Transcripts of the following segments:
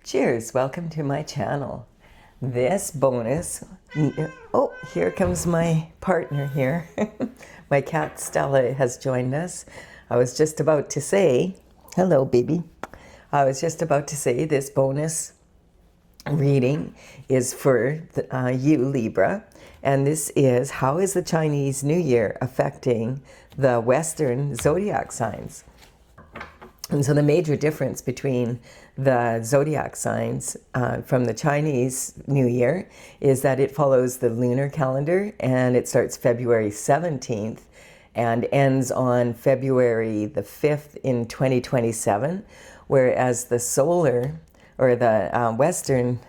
Cheers, welcome to my channel. This bonus, oh, here comes my partner here. My cat Stella has joined us. I was just about to say, hello baby. I was just about to say this bonus reading is for you Libra, and this is how is the Chinese New Year affecting the Western zodiac signs. And so the major difference between the zodiac signs from the Chinese New Year is that it follows the lunar calendar, and it starts February 17th and ends on February the 5th in 2027, whereas the solar or the Western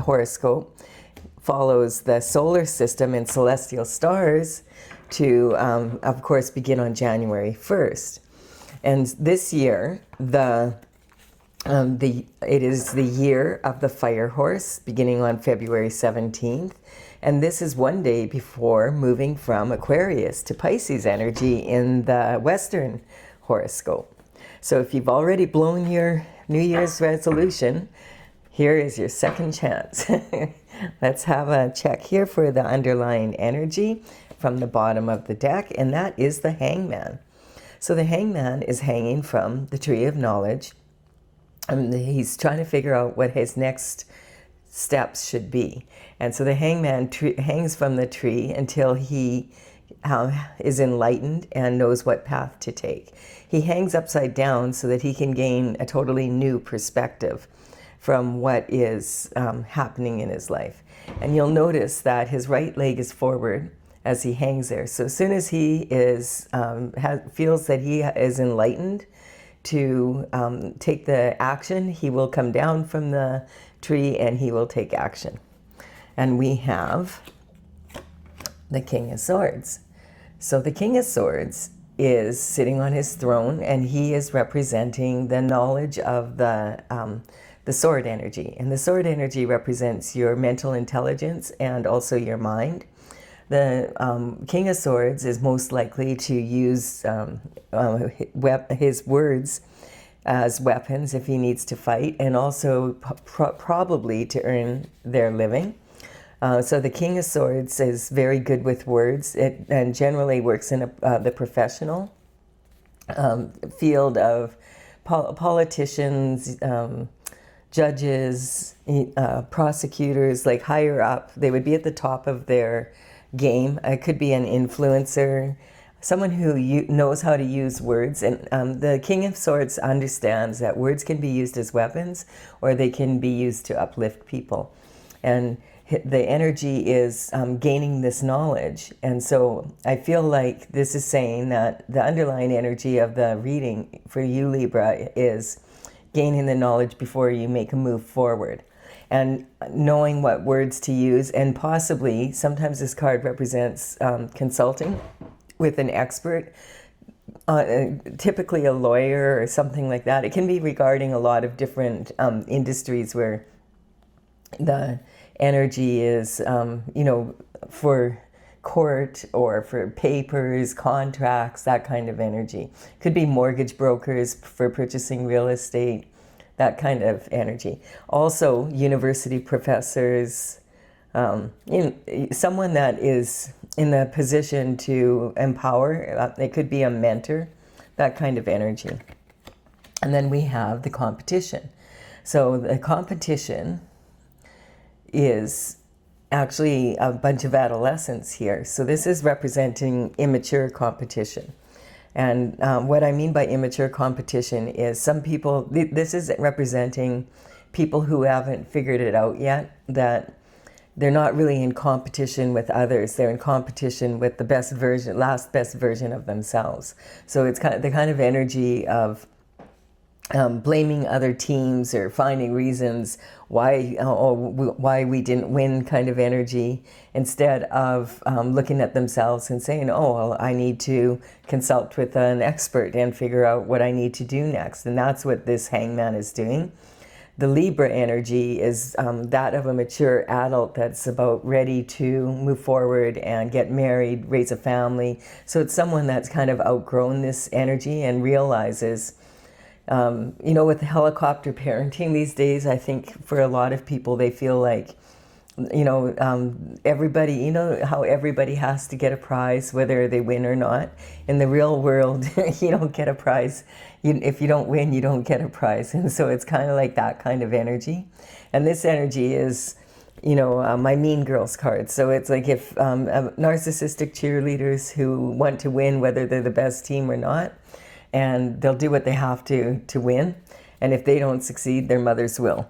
horoscope follows the solar system and celestial stars to, of course, begin on January 1st. And this year, it is the year of the fire horse, beginning on February 17th. And this is one day before moving from Aquarius to Pisces energy in the Western horoscope. So if you've already blown your New Year's resolution, here is your second chance. Let's have a check here for the underlying energy from the bottom of the deck, and that is the Hangman. So the Hangman is hanging from the Tree of Knowledge, and he's trying to figure out what his next steps should be. And so the Hangman hangs from the tree until he is enlightened and knows what path to take. He hangs upside down so that he can gain a totally new perspective from what is happening in his life. And you'll notice that his right leg is forward as he hangs there. So as soon as he is feels that he is enlightened to take the action, he will come down from the tree and he will take action. And we have the King of Swords. So the King of Swords is sitting on his throne, and he is representing the knowledge of the sword energy. And the sword energy represents your mental intelligence and also your mind. The King of Swords is most likely to use his words as weapons if he needs to fight, and also probably to earn their living. So the King of Swords is very good with words and generally works in the professional field of politicians, judges, prosecutors, like higher up. They would be at the top of their game. It could be an influencer, someone who knows how to use words. And the King of Swords understands that words can be used as weapons, or they can be used to uplift people. And the energy is gaining this knowledge. And so I feel like this is saying that the underlying energy of the reading for you, Libra, is gaining the knowledge before you make a move forward, and knowing what words to use. And possibly, sometimes this card represents consulting with an expert, typically a lawyer or something like that. It can be regarding a lot of different industries where the energy is, for court or for papers, contracts, that kind of energy. Could be mortgage brokers for purchasing real estate, that kind of energy. Also, university professors, someone that is in the position to empower. It could be a mentor, that kind of energy. And then we have the competition. So the competition is actually a bunch of adolescents here. So this is representing immature competition. And what I mean by immature competition is some people, this is representing people who haven't figured it out yet, that they're not really in competition with others. They're in competition with the best version, last best version of themselves. So it's kind of the kind of energy of blaming other teams or finding reasons why we didn't win, kind of energy, instead of looking at themselves and saying, oh, well, I need to consult with an expert and figure out what I need to do next. And that's what this Hangman is doing. The Libra energy is that of a mature adult that's about ready to move forward and get married, raise a family. So it's someone that's kind of outgrown this energy and realizes You know, with helicopter parenting these days, I think for a lot of people, they feel like, you know, everybody, you know how everybody has to get a prize whether they win or not. In the real world, you don't get a prize. If you don't win, you don't get a prize. And so it's kind of like that kind of energy. And this energy is, you know, my Mean Girls card. So it's like if narcissistic cheerleaders who want to win whether they're the best team or not, and they'll do what they have to win. And if they don't succeed, their mothers will.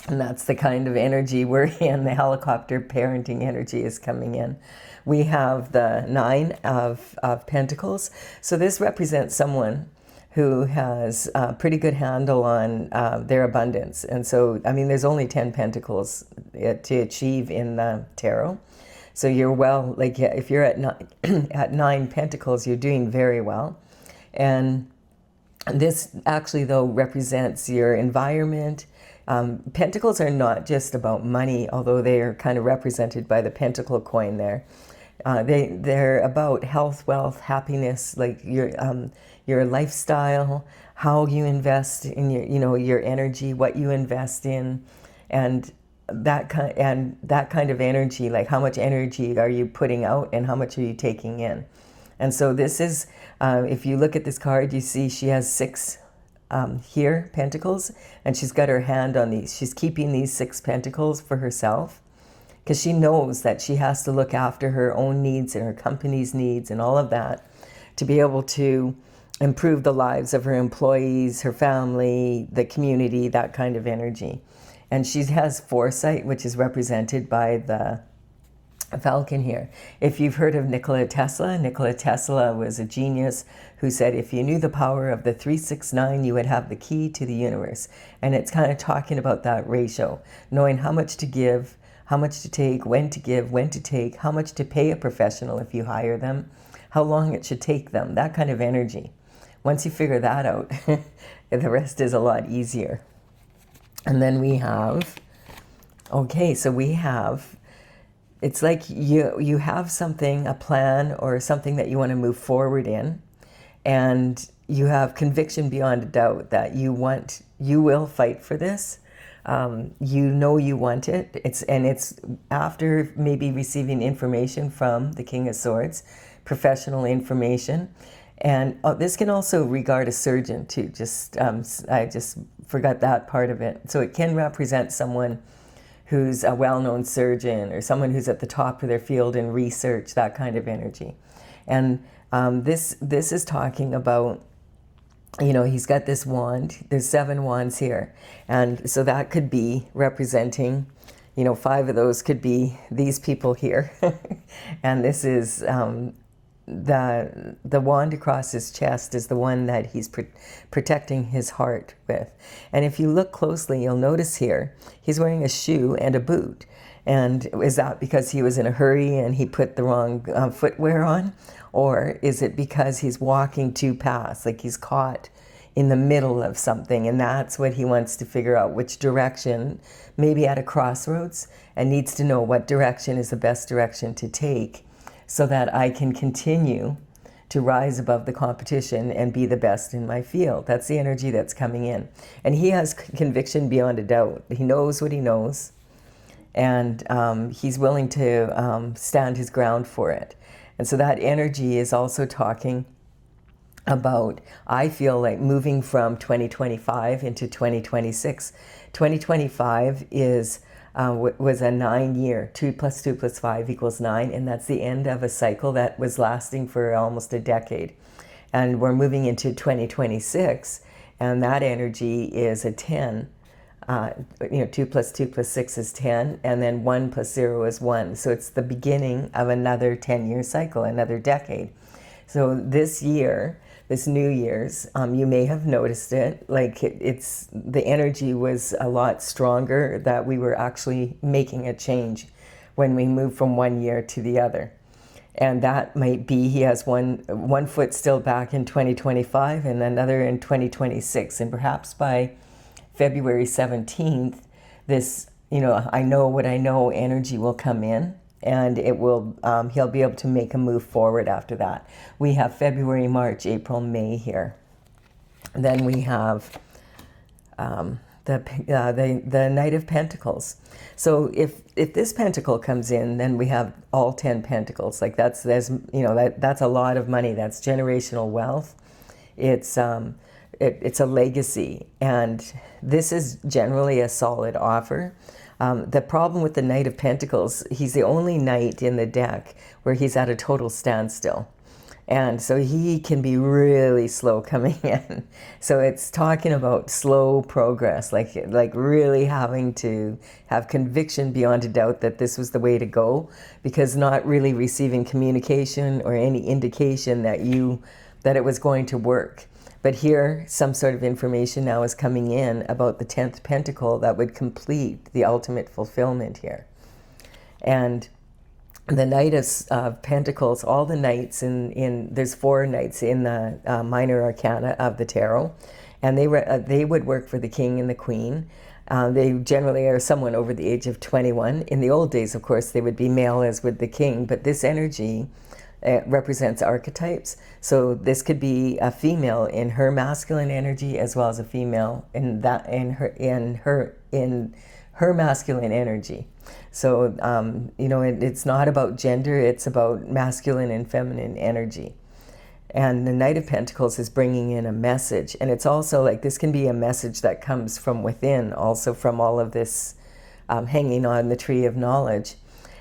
And that's the kind of energy we're in. The helicopter parenting energy is coming in. We have the 9 of Pentacles. So this represents someone who has a pretty good handle on their abundance. And so, I mean, there's only 10 Pentacles to achieve in the tarot. So you're well, like if you're at 9 Pentacles, you're doing very well. And this actually, though, represents your environment. Pentacles are not just about money, although they are kind of represented by the pentacle coin there. They're about health, wealth, happiness, like your lifestyle, how you invest in your energy, what you invest in, and that kind of energy, like how much energy are you putting out and how much are you taking in. And so this is, if you look at this card, you see she has 6 here, pentacles, and she's got her hand on these. She's keeping these 6 pentacles for herself because she knows that she has to look after her own needs and her company's needs and all of that to be able to improve the lives of her employees, her family, the community, that kind of energy. And she has foresight, which is represented by the Falcon here. If you've heard of Nikola Tesla was a genius who said if you knew the power of the 369, you would have the key to the universe. And it's kind of talking about that ratio, knowing how much to give, how much to take, when to give, when to take, how much to pay a professional if you hire them, how long it should take them, that kind of energy. Once you figure that out, the rest is a lot easier. And then we have, okay, so we have, it's like you have something, a plan or something that you want to move forward in, and you have conviction beyond a doubt that you will fight for this. You know you want it. It's after maybe receiving information from the King of Swords, professional information. And this can also regard a surgeon too. I just forgot that part of it. So it can represent someone who's a well-known surgeon or someone who's at the top of their field in research, that kind of energy. And this is talking about, you know, he's got this wand. There's 7 wands here. And so that could be representing, you know, 5 of those could be these people here. And this is the wand across his chest is the one that he's protecting his heart with. And if you look closely, you'll notice here, he's wearing a shoe and a boot. And is that because he was in a hurry and he put the wrong footwear on? Or is it because he's walking too fast, like he's caught in the middle of something, and that's what he wants to figure out, which direction, maybe at a crossroads, and needs to know what direction is the best direction to take so that I can continue to rise above the competition and be the best in my field. That's the energy that's coming in. And he has conviction beyond a doubt. He knows what he knows, and he's willing to stand his ground for it. And so that energy is also talking about, I feel like, moving from 2025 into 2026. 2025 is was a 9-year, 2 + 2 + 5 = 9, and that's the end of a cycle that was lasting for almost a decade. And we're moving into 2026, and that energy is a 10. 2 + 2 + 6 is 10, and then 1 + 0 is 1. So it's the beginning of another 10-year cycle, another decade. So this year, this New Year's, you may have noticed it, like it's the energy was a lot stronger, that we were actually making a change when we moved from one year to the other. And that might be he has one foot still back in 2025 and another in 2026. And perhaps by February 17th, this, I know what I know energy will come in, and it will, he'll be able to make a move forward after that. We have February, March, April, May here. Then we have the Knight of Pentacles. So if this pentacle comes in, then we have all 10 pentacles. Like that's a lot of money. That's generational wealth. It's a legacy, and this is generally a solid offer. The problem with the Knight of Pentacles, he's the only knight in the deck where he's at a total standstill. And so he can be really slow coming in. So it's talking about slow progress, like really having to have conviction beyond a doubt that this was the way to go, because not really receiving communication or any indication that it was going to work. But here, some sort of information now is coming in about the 10th pentacle that would complete the ultimate fulfillment here. And the Knight of Pentacles, all the knights there's 4 knights in the minor arcana of the tarot, and they would work for the king and the queen. They generally are someone over the age of 21. In the old days, of course, they would be male, as would the king, but this energy represents archetypes. So this could be a female in her masculine energy, as well as a female in her masculine energy. So it's not about gender, it's about masculine and feminine energy. And the Knight of Pentacles is bringing in a message, and it's also like this can be a message that comes from within, also from all of this hanging on the tree of knowledge.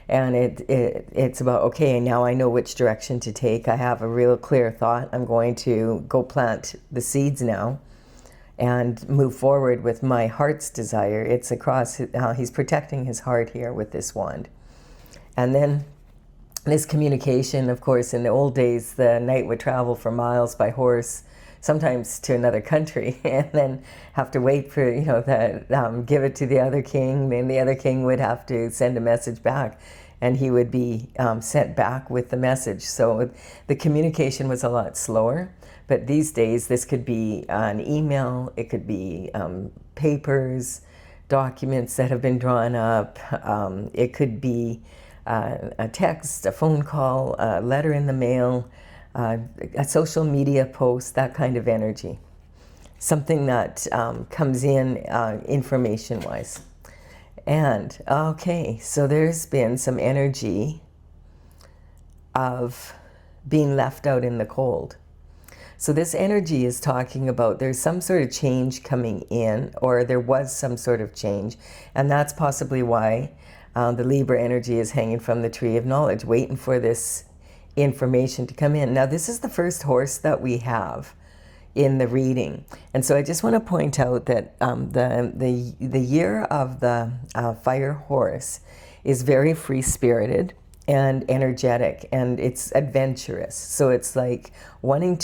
And it's about, okay, now I know which direction to take. I have a real clear thought. I'm going to go plant the seeds now and move forward with my heart's desire. It's across, he's protecting his heart here with this wand. And then this communication, of course, in the old days, the knight would travel for miles by horse, sometimes to another country, and then have to wait for, give it to the other king. Then the other king would have to send a message back, and he would be sent back with the message. So the communication was a lot slower. But these days, this could be an email, it could be papers, documents that have been drawn up, it could be a text, a phone call, a letter in the mail, a social media post, that kind of energy. Something that comes in information-wise. And, okay, so there's been some energy of being left out in the cold. So this energy is talking about there's some sort of change coming in, or there was some sort of change, and that's possibly why the Libra energy is hanging from the tree of knowledge, waiting for this information to come in. Now, this is the first horse that we have in the reading, and so I just want to point out that the year of the fire horse is very free-spirited and energetic, and it's adventurous. So it's like wanting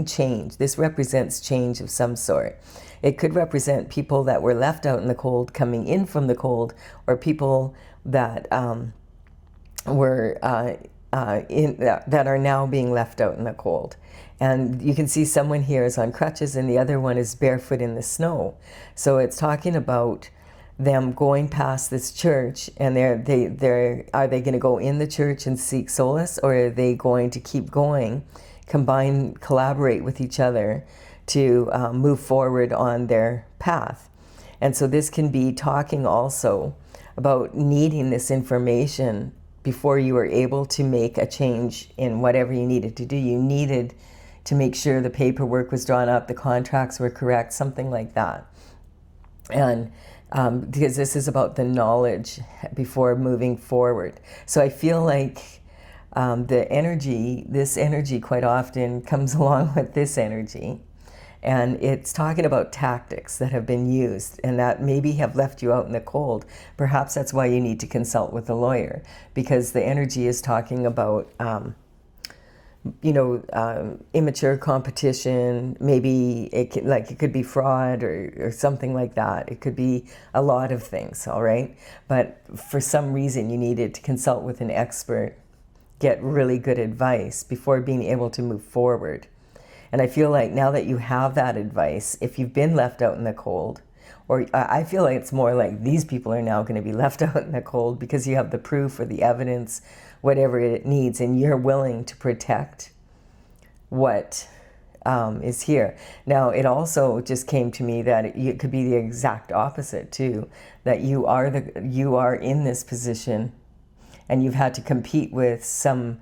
change. This represents change of some sort. It could represent people that were left out in the cold coming in from the cold, or people that that are now being left out in the cold. And you can see someone here is on crutches and the other one is barefoot in the snow. So it's talking about them going past this church, and are they going to go in the church and seek solace, or are they going to keep going, collaborate with each other to move forward on their path? And so this can be talking also about needing this information before you were able to make a change in whatever you needed to do. You needed to make sure the paperwork was drawn up, the contracts were correct, something like that. And because this is about the knowledge before moving forward. So I feel like this energy quite often comes along with this energy. And it's talking about tactics that have been used and that maybe have left you out in the cold. Perhaps that's why you need to consult with a lawyer, because the energy is talking about immature competition. Maybe it could be fraud or something like that. It could be a lot of things, all right? But for some reason, you needed to consult with an expert, get really good advice before being able to move forward. And I feel like now that you have that advice, if you've been left out in the cold, or I feel like it's more like these people are now going to be left out in the cold because you have the proof or the evidence, whatever it needs, and you're willing to protect what is here. Now, it also just came to me that it could be the exact opposite too, that you are in this position and you've had to compete with some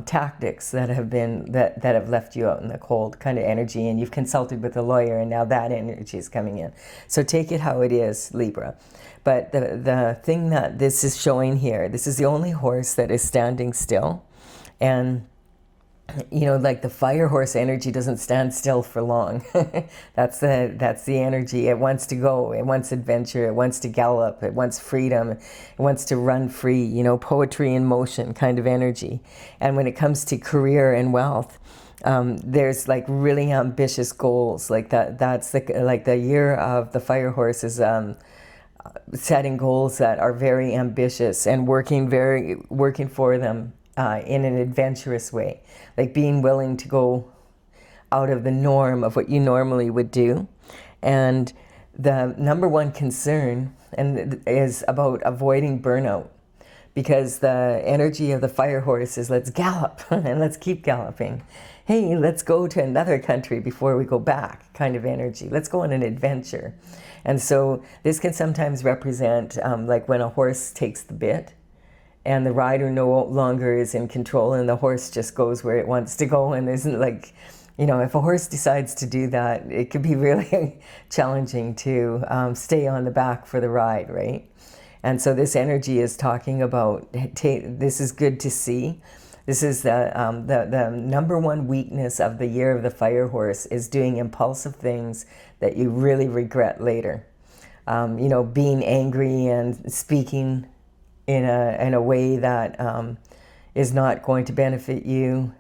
tactics that have left you out in the cold kind of energy, and you've consulted with a lawyer, and now that energy is coming in. So take it how it is, Libra. But the thing that this is showing here, this is the only horse that is standing still. And you know, like the fire horse energy doesn't stand still for long. That's the energy. It wants to go. It wants adventure. It wants to gallop. It wants freedom. It wants to run free. You know, poetry in motion kind of energy. And when it comes to career and wealth, there's like really ambitious goals. Like that's the year of the fire horse is setting goals that are very ambitious and working for them. In an adventurous way, like being willing to go out of the norm of what you normally would do. And the number one concern is about avoiding burnout, because the energy of the fire horse is let's gallop and let's keep galloping. Hey, let's go to another country before we go back kind of energy. Let's go on an adventure. And so this can sometimes represent like when a horse takes the bit and the rider no longer is in control, and the horse just goes where it wants to go. And isn't like, you know, if a horse decides to do that, it could be really challenging to stay on the back for the ride, right? And so this energy is talking about, this is good to see. This is the number one weakness of the year of the fire horse is doing impulsive things that you really regret later. You know, being angry and speaking in a way that is not going to benefit you.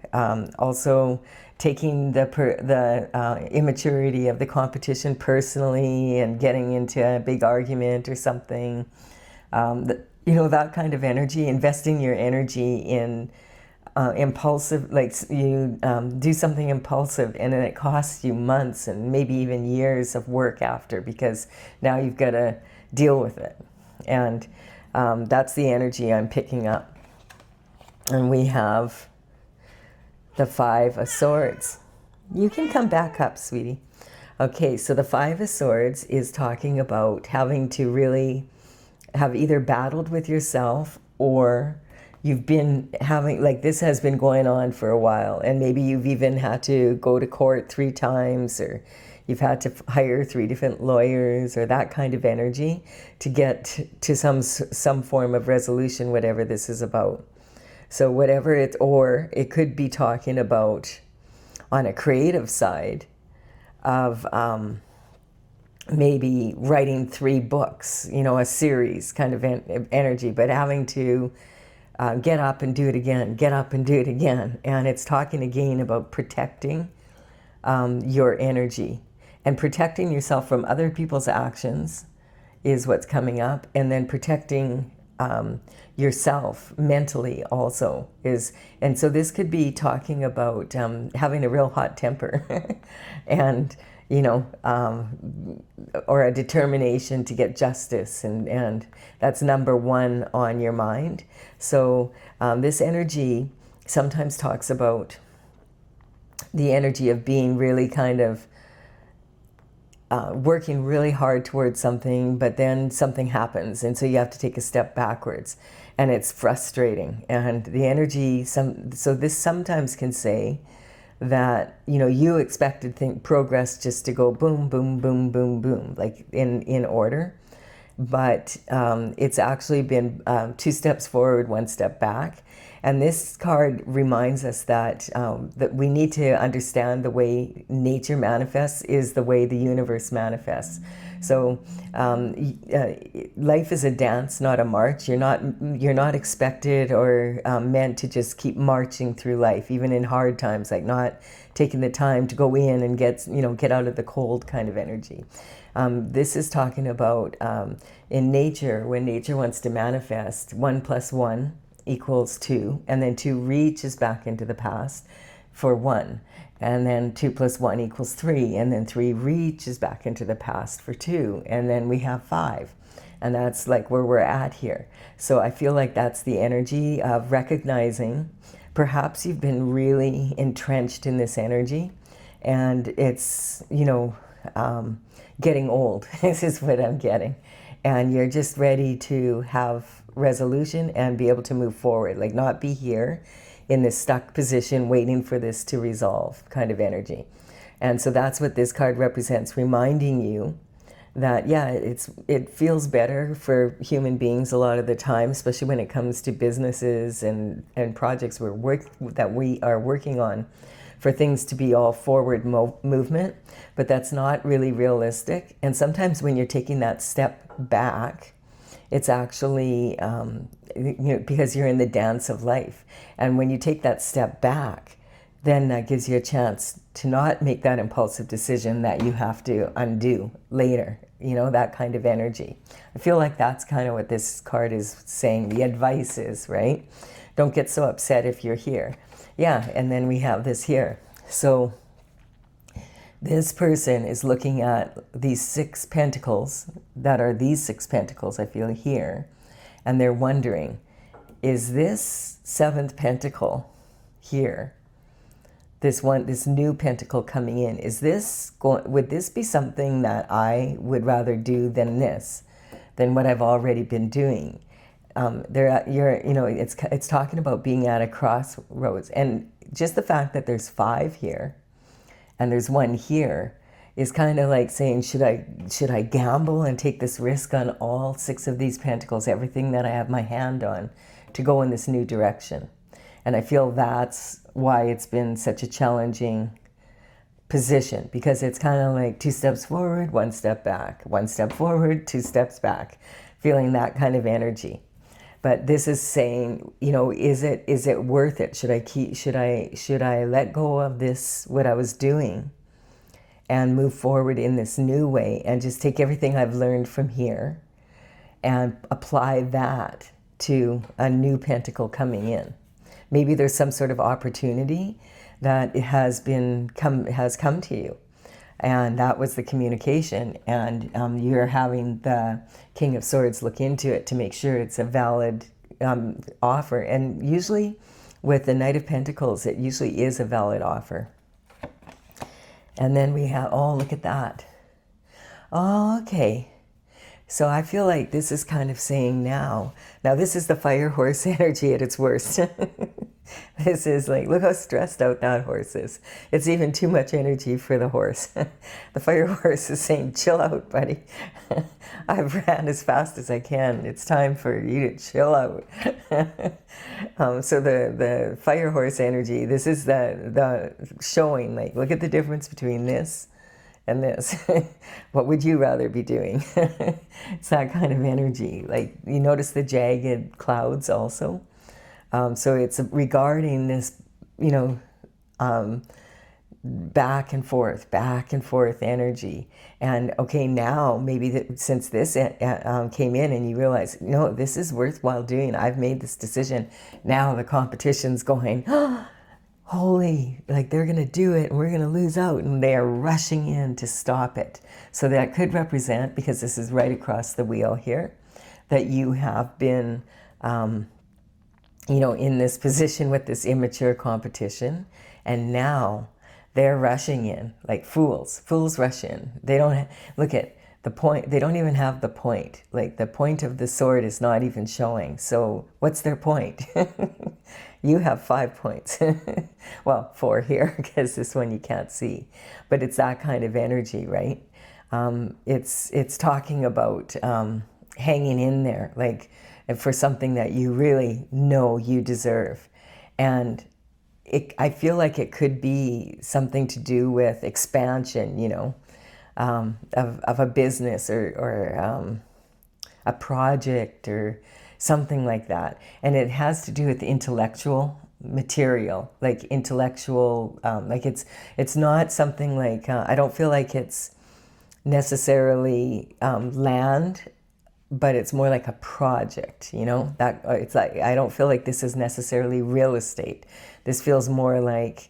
Also taking the immaturity of the competition personally and getting into a big argument or something. You know, that kind of energy, investing your energy in impulsive, like you do something impulsive and then it costs you months and maybe even years of work after, because now you've got to deal with it. And that's the energy I'm picking up. And we have the Five of Swords. You can come back up, sweetie. Okay, so the Five of Swords is talking about having to really have either battled with yourself, or you've been having, like this has been going on for a while, and maybe you've even had to go to court 3 times, or you've had to hire 3 different lawyers, or that kind of energy to get to some form of resolution, whatever this is about. So whatever it, or it could be talking about on a creative side of maybe writing 3 books, you know, a series kind of energy, but having to get up and do it again, get up and do it again. And it's talking again about protecting your energy. And protecting yourself from other people's actions is what's coming up. And then protecting yourself mentally also is. And so this could be talking about having a real hot temper and, you know, or a determination to get justice. And that's number one on your mind. So this energy sometimes talks about the energy of being really kind of working really hard towards something, but then something happens, and so you have to take a step backwards, and it's frustrating. And the energy, so this sometimes can say that, you know, you expected progress just to go boom, boom, boom, boom, boom, like in order, but it's actually been 2 steps forward, 1 step back. And this card reminds us that that we need to understand the way nature manifests is the way the universe manifests. So life is a dance, not a march. You're not expected or meant to just keep marching through life, even in hard times, like not taking the time to go in and get out of the cold kind of energy. This is talking about in nature, when nature wants to manifest, 1 + 1 equals 2, and then 2 reaches back into the past for 1, and then 2 + 1 equals 3, and then 3 reaches back into the past for 2, and then we have 5, and that's like where we're at here. So I feel like that's the energy of recognizing perhaps you've been really entrenched in this energy, And it's, getting old. This is what I'm getting. And you're just ready to have resolution and be able to move forward, like not be here in this stuck position waiting for this to resolve kind of energy. And so that's what this card represents, reminding you that, yeah, it feels better for human beings a lot of the time, especially when it comes to businesses and projects that we are working on, for things to be all forward movement, but that's not really realistic. And sometimes when you're taking that step back, it's actually, because you're in the dance of life. And when you take that step back, then that gives you a chance to not make that impulsive decision that you have to undo later, that kind of energy. I feel like that's kind of what this card is saying. The advice is, right? Don't get so upset if you're here. Yeah, and then we have this here. So this person is looking at these 6 pentacles that are these 6 pentacles I feel here, and they're wondering, is this 7th pentacle here, this new pentacle coming in, would this be something that I would rather do than what I've already been doing? It's talking about being at a crossroads, and just the fact that there's 5 here and there's 1 here is kind of like saying, should I gamble and take this risk on all 6 of these pentacles, everything that I have my hand on, to go in this new direction? And I feel that's why it's been such a challenging position, because it's kind of like 2 steps forward, 1 step back, 1 step forward, 2 steps back, feeling that kind of energy. But this is saying, is it worth it? Should I let go of this, what I was doing, and move forward in this new way, and just take everything I've learned from here and apply that to a new pentacle coming in? Maybe there's some sort of opportunity that has come to you, and that was the communication, and you're having the King of Swords look into it to make sure it's a valid offer. And usually with the Knight of Pentacles, it usually is a valid offer. And then we have, oh, look at that. Oh, okay. So I feel like this is kind of saying now this is the fire horse energy at its worst. This is like, look how stressed out that horse is. It's even too much energy for the horse. The fire horse is saying, chill out, buddy. I've ran as fast as I can. It's time for you to chill out. So the fire horse energy, this is the showing, like, look at the difference between this and this. What would you rather be doing? It's that kind of energy. Like, you notice the jagged clouds also. So it's regarding this, back and forth energy. And okay, now maybe since this came in and you realize, no, this is worthwhile doing. I've made this decision. Now the competition's going, holy, like they're going to do it and we're going to lose out. And they are rushing in to stop it. So that could represent, because this is right across the wheel here, that you have been, in this position with this immature competition, and now they're rushing in like fools. Fools rush in. They don't look at the point. They don't even have the point. Like, the point of the sword is not even showing. So what's their point? You have 5 points. Well, 4 here, because this one you can't see. But it's that kind of energy, right? It's talking about hanging in there, like, for something that you really know you deserve. And I feel like it could be something to do with expansion, of a business or a project or something like that. And it has to do with intellectual material, like intellectual, like it's not something like, I don't feel like it's necessarily land, but it's more like a project, that it's like, I don't feel like this is necessarily real estate. This feels more like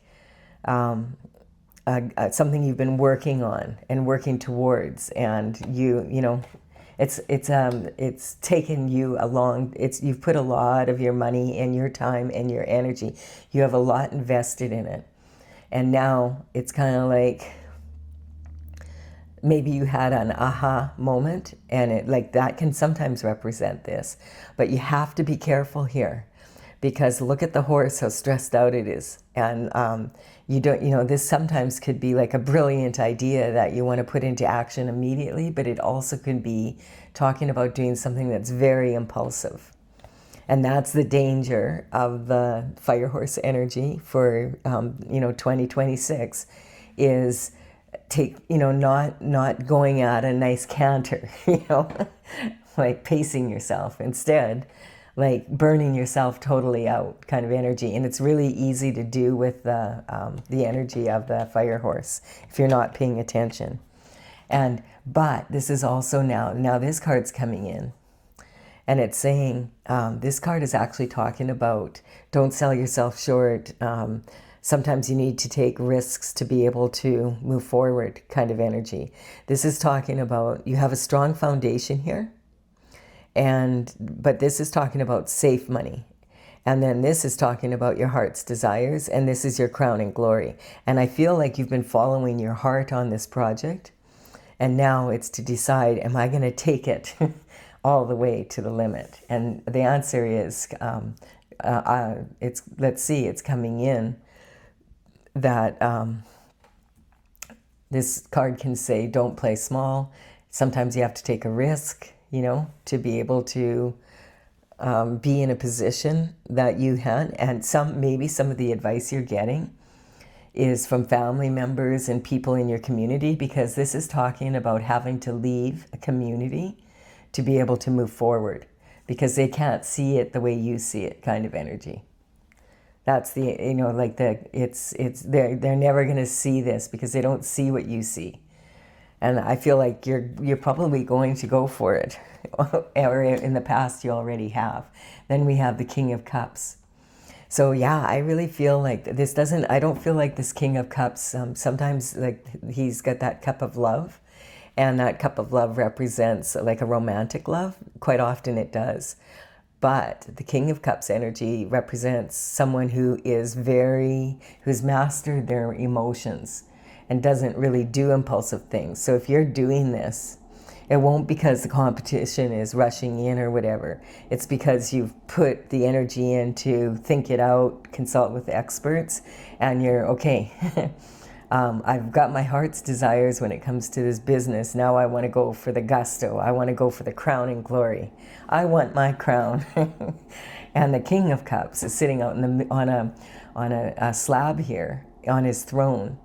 something you've been working on and working towards, and it's taken you along. You've put a lot of your money and your time and your energy. You have a lot invested in it, And now it's kind of like maybe you had an aha moment, and it like that can sometimes represent this. But you have to be careful here, because look at the horse, how stressed out it is. And you don't, this sometimes could be like a brilliant idea that you want to put into action immediately, but it also could be talking about doing something that's very impulsive. And that's the danger of the fire horse energy for 2026, is not going at a nice canter, like pacing yourself. Instead, like burning yourself totally out kind of energy. And it's really easy to do with the energy of the fire horse if you're not paying attention. But this is also now this card's coming in. And it's saying, this card is actually talking about don't sell yourself short. Sometimes you need to take risks to be able to move forward kind of energy. This is talking about you have a strong foundation here. But this is talking about safe money. And then this is talking about your heart's desires. And this is your crowning glory. And I feel like you've been following your heart on this project. And now it's to decide, am I going to take it all the way to the limit? And the answer is, it's coming in that this card can say, don't play small. Sometimes you have to take a risk, to be able to be in a position that you had. And maybe some of the advice you're getting is from family members and people in your community, because this is talking about having to leave a community to be able to move forward, because they can't see it the way you see it kind of energy. That's they're never going to see this because they don't see what you see. And I feel like you're probably going to go for it, or in the past you already have. Then we have the King of Cups. So yeah, I really feel like I don't feel like this King of Cups, sometimes like he's got that cup of love, and that cup of love represents like a romantic love. Quite often it does. But the King of Cups energy represents someone who's mastered their emotions and doesn't really do impulsive things. So if you're doing this, it won't because the competition is rushing in or whatever. It's because you've put the energy in to think it out, consult with experts, and you're okay. I've got my heart's desires when it comes to this business. Now I want to go for the gusto. I want to go for the crowning glory. I want my crown. And the King of Cups is sitting out on a slab here on his throne,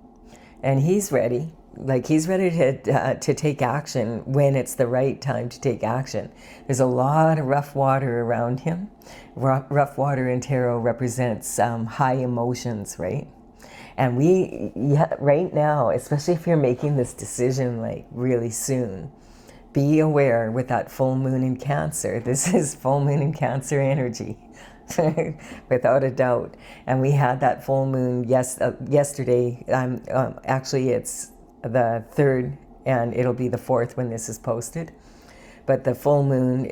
and he's ready. Like he's ready to take action when it's the right time to take action. There's a lot of rough water around him. Rough water in tarot represents high emotions, right? And right now, especially if you're making this decision like really soon, be aware with that full moon in Cancer. This is full moon in Cancer energy, without a doubt. And we had that full moon yesterday. Actually, it's the 3rd, and it'll be the 4th when this is posted. But the full moon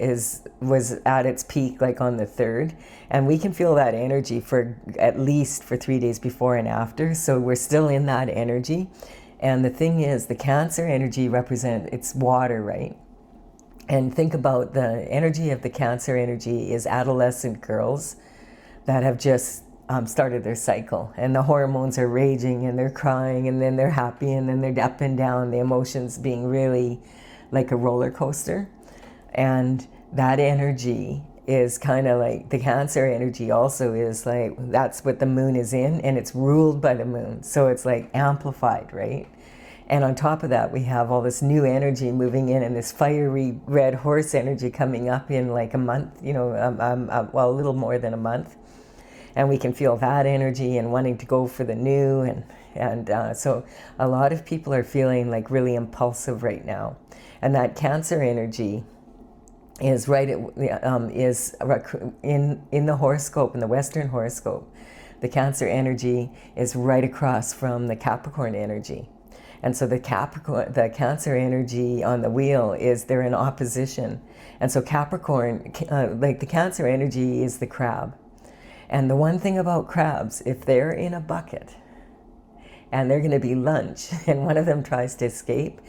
was at its peak like on the 3rd, and we can feel that energy for at least for 3 days before and after. So we're still in that energy. And the thing is, the Cancer energy it's water, right? And think about the energy of the Cancer energy is adolescent girls that have just started their cycle, and the hormones are raging, and they're crying, and then they're happy, and then they're up and down, the emotions being really like a roller coaster. And that energy is kind of like the Cancer energy also is like, that's what the moon is in, and it's ruled by the moon. So it's like amplified, right? And on top of that, we have all this new energy moving in, and this fiery red horse energy coming up in like a month, a little more than a month. And we can feel that energy and wanting to go for the new. And so a lot of people are feeling like really impulsive right now. And that Cancer energy is in the horoscope, in the Western horoscope. The Cancer energy is right across from the Capricorn energy. And so the Cancer energy on the wheel they're in opposition. And so Capricorn, like the Cancer energy is the crab. And the one thing about crabs, if they're in a bucket and they're going to be lunch, and one of them tries to escape.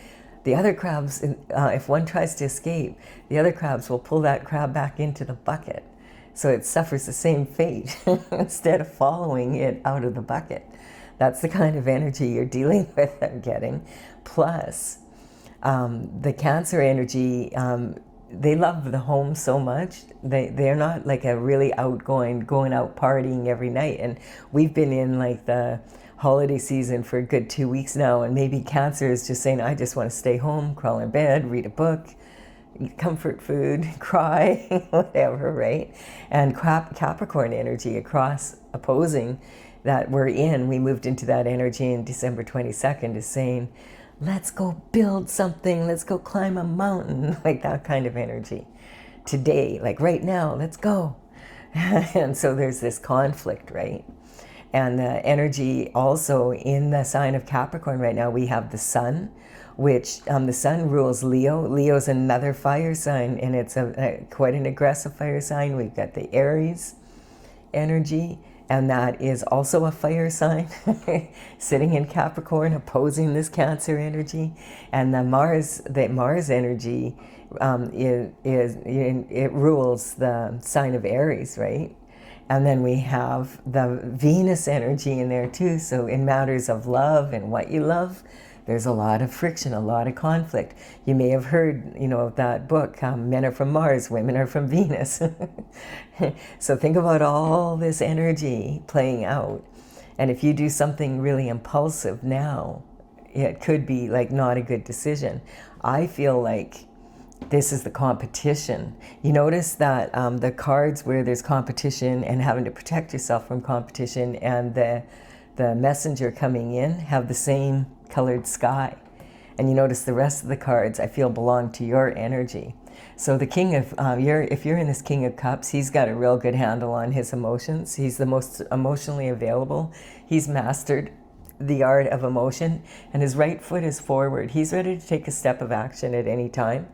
The other crabs, if one tries to escape, the other crabs will pull that crab back into the bucket. So it suffers the same fate instead of following it out of the bucket. That's the kind of energy you're dealing with, I'm getting. Plus, the Cancer energy, they love the home so much. They're not like a really outgoing, going out partying every night. And we've been in like the holiday season for a good 2 weeks now, and maybe Cancer is just saying, I just want to stay home, crawl in bed, read a book, eat comfort food, cry, whatever, right? And Capricorn energy across opposing that we're in, we moved into that energy in December 22nd, is saying, let's go build something, let's go climb a mountain, like that kind of energy. Today, like right now, let's go. And so there's this conflict, right? And the energy also in the sign of Capricorn right now, we have the sun, which the sun rules Leo. Leo's another fire sign, and it's quite an aggressive fire sign. We've got the Aries energy, and that is also a fire sign sitting in Capricorn, opposing this Cancer energy. And the Mars energy it rules the sign of Aries, right? And then we have the Venus energy in there too. So in matters of love and what you love, there's a lot of friction, a lot of conflict. You may have heard, of that book, Men Are From Mars, Women Are From Venus. So think about all this energy playing out. And if you do something really impulsive now, it could be like not a good decision. I feel like this is the competition. You notice that the cards where there's competition and having to protect yourself from competition, and the messenger coming in have the same colored sky. And you notice the rest of the cards, I feel, belong to your energy. So the King of, if you're in this King of Cups, he's got a real good handle on his emotions. He's the most emotionally available. He's mastered the art of emotion, and his right foot is forward. He's ready to take a step of action at any time.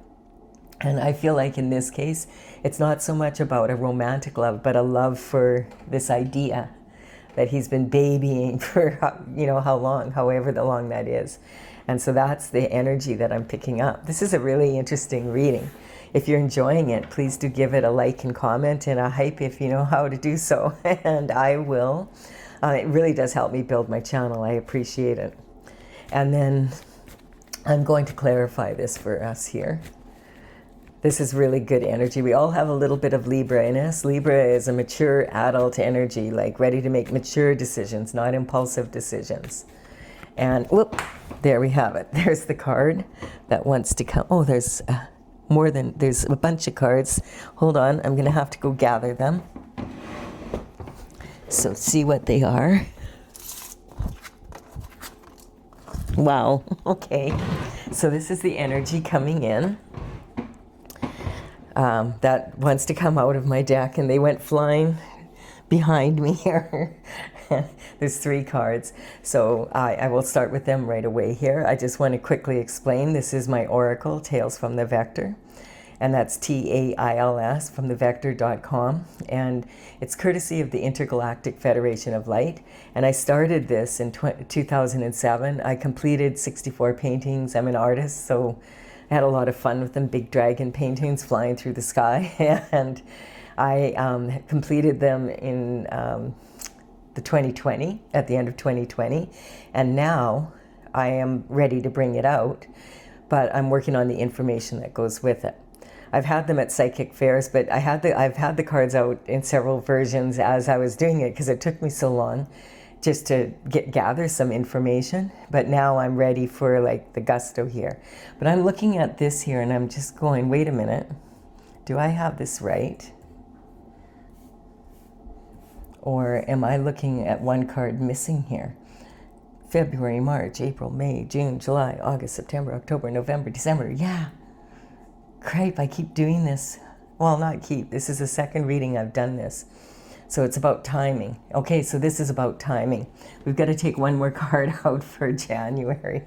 And I feel like in this case, it's not so much about a romantic love, but a love for this idea that he's been babying for, how long, however long that is. And so that's the energy that I'm picking up. This is a really interesting reading. If you're enjoying it, please do give it a like and comment and a hype if you know how to do so. And I will. It really does help me build my channel. I appreciate it. And then I'm going to clarify this for us here. This is really good energy. We all have a little bit of Libra in us. Libra is a mature adult energy, like ready to make mature decisions, not impulsive decisions. And whoop, there we have it. There's the card that wants to come. Oh, there's there's a bunch of cards. Hold on, I'm gonna have to go gather them. So see what they are. Wow, okay. So this is the energy coming in. That wants to come out of my deck, and they went flying behind me here. There's 3 cards, so I will start with them right away here. I just want to quickly explain, this is my Oracle, Tales from the Vector, and that's TAILS from thevector.com, and it's courtesy of the Intergalactic Federation of Light. And I started this in 2007. I completed 64 paintings. I'm an artist, so I had a lot of fun with them, big dragon paintings flying through the sky. And I completed them in the 2020, at the end of 2020. And now I am ready to bring it out, but I'm working on the information that goes with it. I've had them at psychic fairs, but I've had the cards out in several versions as I was doing it, because it took me so long just to gather some information. But now I'm ready for like the gusto here. But I'm looking at this here and I'm just going, wait a minute, do I have this right? Or am I looking at one card missing here? February, March, April, May, June, July, August, September, October, November, December. Yeah, crap, I keep doing this. Well, not keep, this is the second reading I've done this. So it's about timing. Okay, so this is about timing. We've got to take one more card out for January.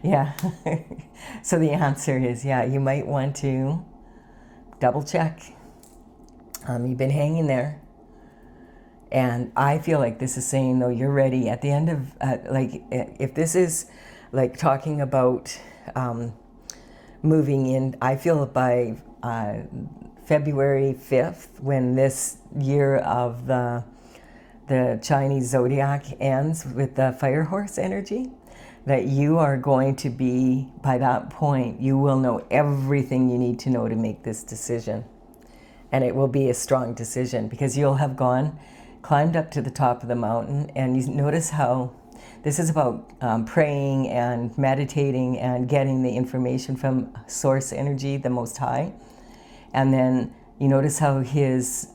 Yeah. So the answer is, yeah, you might want to double check. You've been hanging there. And I feel like this is saying, though, you're ready at the end of, like, if this is like talking about moving in, I feel by February 5th, when this year of the Chinese zodiac ends with the fire horse energy, that you are going to be, by that point, you will know everything you need to know to make this decision. And it will be a strong decision because you'll have climbed up to the top of the mountain, and you notice how this is about praying and meditating and getting the information from source energy, the Most High. And then you notice how his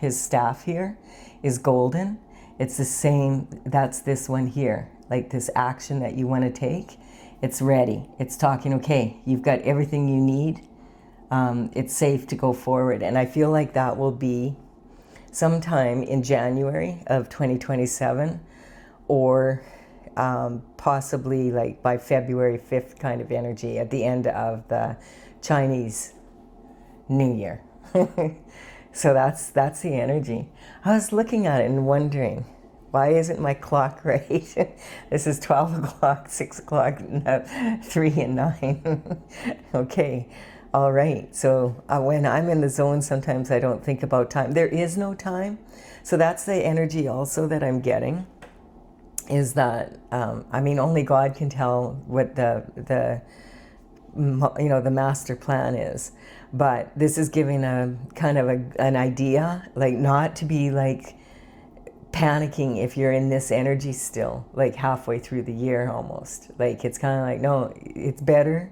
staff here is golden. It's the same, that's this one here, like this action that you want to take. It's ready. It's talking, okay, you've got everything you need. It's safe to go forward. And I feel like that will be sometime in January of 2027, or possibly like by February 5th kind of energy at the end of the Chinese New Year. So that's the energy. I was looking at it and wondering, why isn't my clock right? This is 12 o'clock, 6 o'clock, 3 and 9. Okay, all right. So when I'm in the zone, sometimes I don't think about time. There is no time. So that's the energy also that I'm getting, is that, I mean, only God can tell what the master plan is. But this is giving a kind of an idea, like not to be like panicking if you're in this energy still, like halfway through the year almost. Like it's kind of like, no, it's better,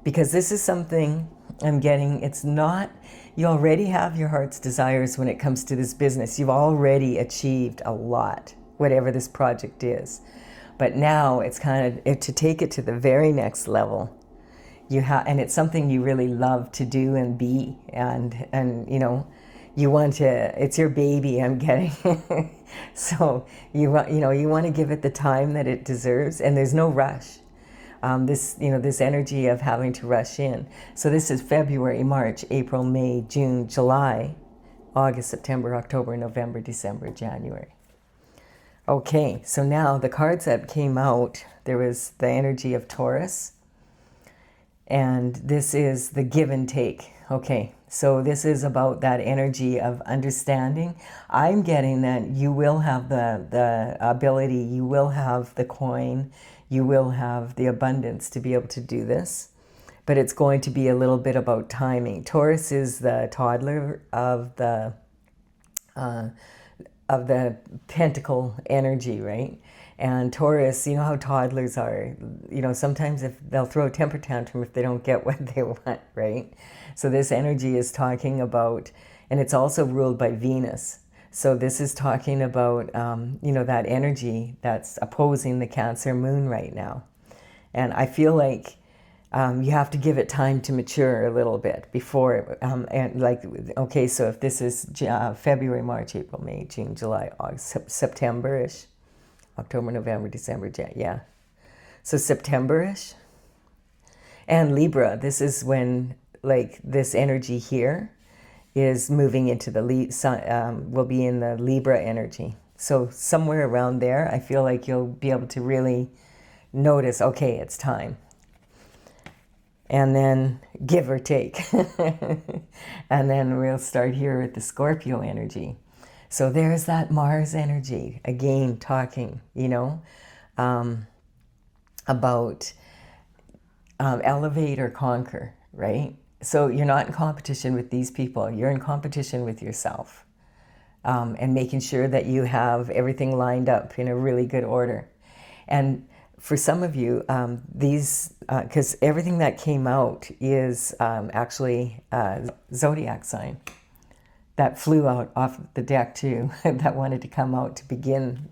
because this is something I'm getting. It's not, you already have your heart's desires when it comes to this business. You've already achieved a lot, whatever this project is. But now it's kind of to take it to the very next level. And it's something you really love to do and be, and you want to, it's your baby, I'm getting. So you want to give it the time that it deserves, and there's no rush. This energy of having to rush in. So this is February, March, April, May, June, July, August, September, October, November, December, January. Okay, so now the cards that came out, there was the energy of Taurus, and this is the give and take. Okay, so this is about that energy of understanding. I'm getting that you will have the ability, you will have the coin, you will have the abundance to be able to do this, but it's going to be a little bit about timing. Taurus is the toddler of the pentacle energy, right? And Taurus, you know how toddlers are, sometimes if they'll throw a temper tantrum if they don't get what they want, right? So this energy is talking about, and it's also ruled by Venus. So this is talking about, that energy that's opposing the Cancer moon right now. And I feel like you have to give it time to mature a little bit before, so if this is February, March, April, May, June, July, August, September-ish, October, November, December, yeah. So September-ish. And Libra, this is when, like, this energy here is moving into will be in the Libra energy. So somewhere around there, I feel like you'll be able to really notice, okay, it's time. And then give or take. And then we'll start here with the Scorpio energy. So there's that Mars energy, again, talking, about elevate or conquer, right? So you're not in competition with these people. You're in competition with yourself, and making sure that you have everything lined up in a really good order. And for some of you, because everything that came out is actually a zodiac sign that flew out off the deck too, that wanted to come out to begin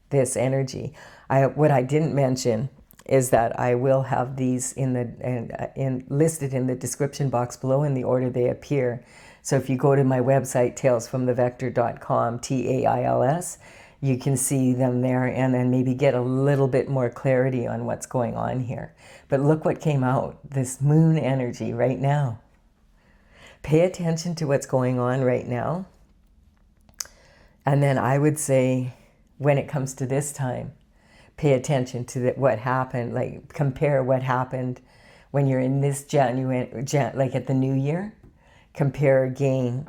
this energy. What I didn't mention is that I will have these listed in the description box below in the order they appear. So if you go to my website, talesfromthevector.com, TAILS, you can see them there and then maybe get a little bit more clarity on what's going on here. But look what came out, this moon energy right now. Pay attention to what's going on right now. And then I would say, when it comes to this time, pay attention to what happened, like compare what happened when you're in this like at the new year, compare again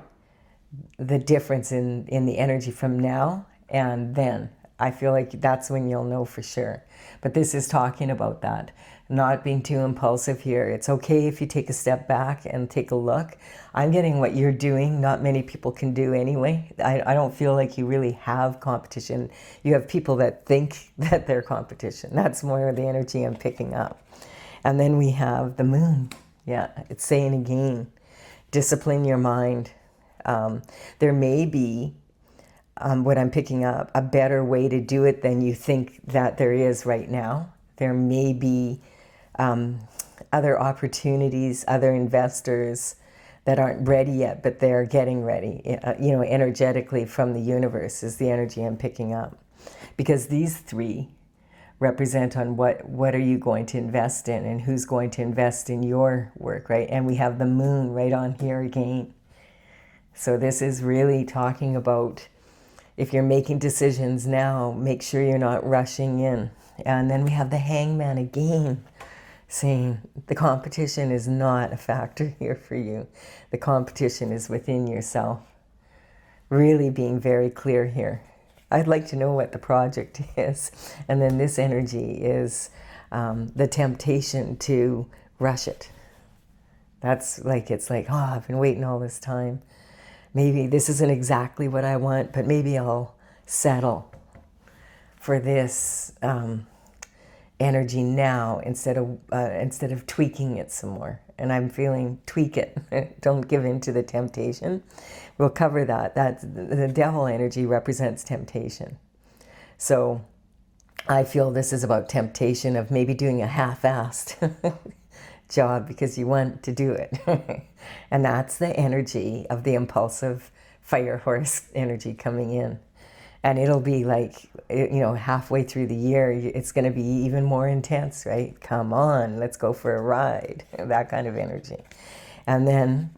the difference in the energy from now and then. I feel like that's when you'll know for sure. But this is talking about that, not being too impulsive here. It's okay if you take a step back and take a look. I'm getting what you're doing. Not many people can do anyway. I don't feel like you really have competition. You have people that think that they're competition. That's more the energy I'm picking up. And then we have the moon. Yeah, it's saying again, discipline your mind. There may be, what I'm picking up, a better way to do it than you think that there is right now. There may be other opportunities, other investors that aren't ready yet, but they're getting ready, energetically from the universe is the energy I'm picking up. Because these three represent on what are you going to invest in and who's going to invest in your work, right? And we have the moon right on here again. So this is really talking about, if you're making decisions now, make sure you're not rushing in. And then we have the hangman again, saying the competition is not a factor here for you. The competition is within yourself. Really being very clear here. I'd like to know what the project is. And then this energy is the temptation to rush it. That's like, it's like, oh, I've been waiting all this time. Maybe this isn't exactly what I want, but maybe I'll settle for this energy now instead of tweaking it some more. And I'm feeling tweak it. Don't give in to the temptation. We'll cover that. The devil energy represents temptation. So I feel this is about temptation of maybe doing a half-assed job because you want to do it. And that's the energy of the impulsive fire horse energy coming in. And it'll be like, halfway through the year, it's going to be even more intense, right? Come on, let's go for a ride. That kind of energy. And then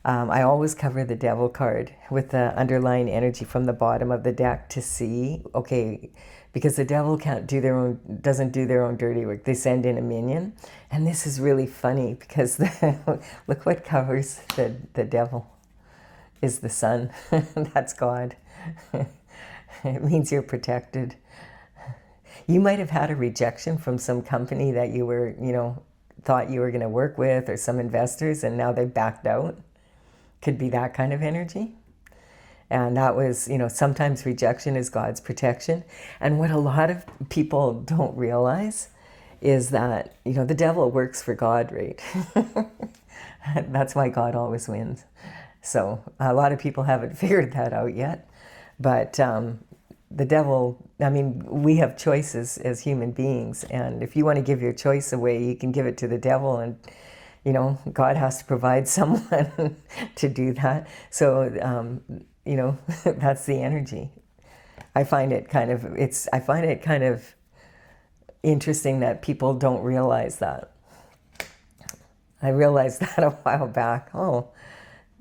I always cover the devil card with the underlying energy from the bottom of the deck to see, okay, because the devil doesn't do their own dirty work. They send in a minion. And this is really funny because look what covers the devil is the sun. That's God. It means you're protected. You might have had a rejection from some company that you were, thought you were going to work with, or some investors, and now they've backed out. Could be that kind of energy. And that was, sometimes rejection is God's protection. And what a lot of people don't realize is that, the devil works for God, right? That's why God always wins. So a lot of people haven't figured that out yet. But the devil, we have choices as human beings. And if you want to give your choice away, you can give it to the devil, and God has to provide someone to do that. So, that's the energy. I find it kind of interesting that people don't realize that. I realized that a while back. Oh,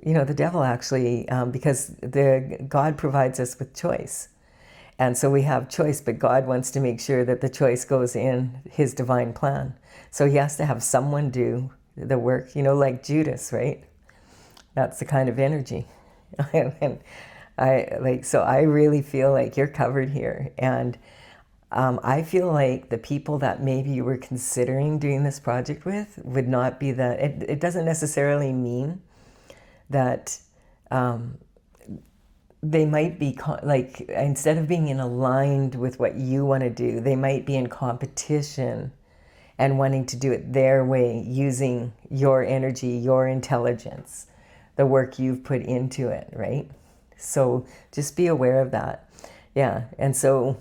the devil actually, because God provides us with choice. And so we have choice, but God wants to make sure that the choice goes in his divine plan. So he has to have someone do the work, like Judas, right? That's the kind of energy. And so I really feel like you're covered here. And I feel like the people that maybe you were considering doing this project with would not be it doesn't necessarily mean that they might be instead of being aligned with what you want to do, they might be in competition and wanting to do it their way, using your energy, your intelligence, the work you've put into it, right? So just be aware of that. Yeah. And so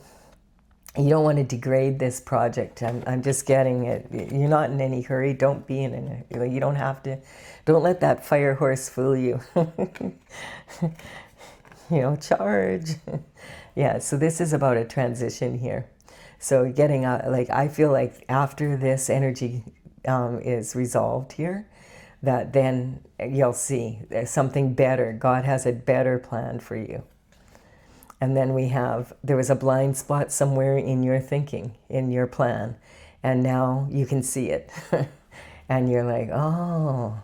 you don't want to degrade this project. I'm just getting it. You're not in any hurry. Don't be in a, you don't have to, don't let that fire horse fool you. Charge. Yeah, so this is about a transition here. So getting out, I feel like after this energy is resolved here, that then you'll see there's something better. God has a better plan for you. And then we have, there was a blind spot somewhere in your thinking, in your plan, and now you can see it. And you're like, oh,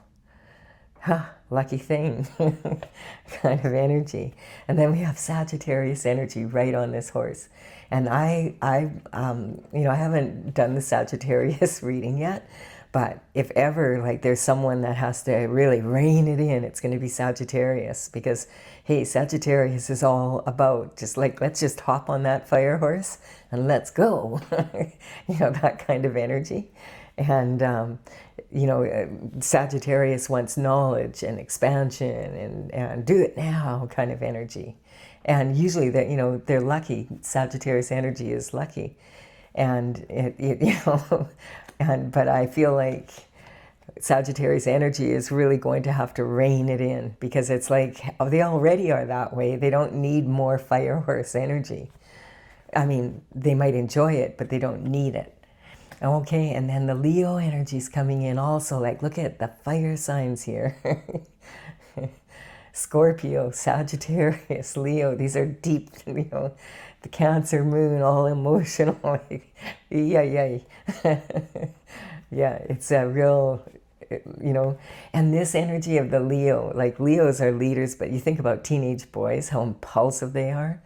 huh, lucky thing, kind of energy. And then we have Sagittarius energy right on this horse. And I haven't done the Sagittarius reading yet, but if ever, like, there's someone that has to really rein it in, it's going to be Sagittarius, because, hey, Sagittarius is all about just like, let's just hop on that fire horse and let's go, that kind of energy. And, Sagittarius wants knowledge and expansion and do it now kind of energy. And usually they're lucky. Sagittarius energy is lucky. And, but I feel like Sagittarius energy is really going to have to rein it in, because it's like, they already are that way. They don't need more fire horse energy. I mean, they might enjoy it, but they don't need it. Okay, and then the Leo energy is coming in also. Like, look at the fire signs here. Scorpio, Sagittarius, Leo. These are deep, the Cancer moon, all emotional. Like, yeah. Yeah, it's a real, and this energy of the Leo, like, Leos are leaders, but you think about teenage boys, how impulsive they are.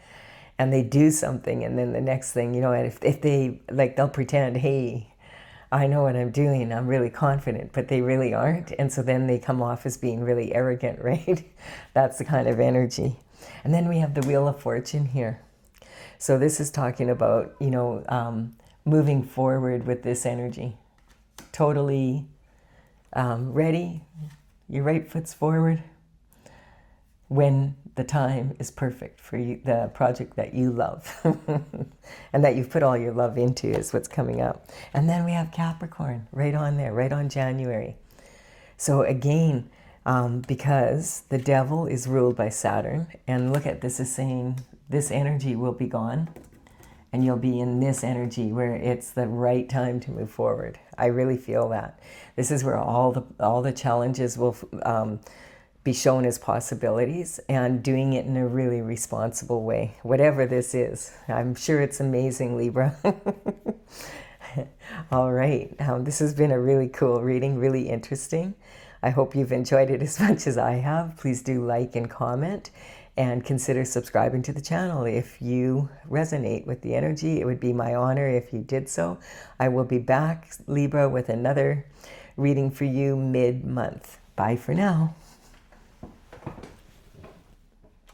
And they do something, and then the next thing, and if they, like, they'll pretend, hey, I know what I'm doing, I'm really confident, but they really aren't. And so then they come off as being really arrogant, right? That's the kind of energy. And then we have the Wheel of Fortune here. So this is talking about, moving forward with this energy. Totally ready, your right foot's forward, when the time is perfect for you, the project that you love and that you've put all your love into is what's coming up. And then we have Capricorn right on there, right on January. So again, because the devil is ruled by Saturn, and look at this, is saying this energy will be gone and you'll be in this energy where it's the right time to move forward. I really feel that. This is where all the challenges will be shown as possibilities, and doing it in a really responsible way, whatever this is. I'm sure it's amazing, Libra. All right, this has been a really cool reading, really interesting. I hope you've enjoyed it as much as I have. Please do like and comment, and consider subscribing to the channel if you resonate with the energy. It would be my honor if you did so. I will be back, Libra, with another reading for you mid-month. Bye for now.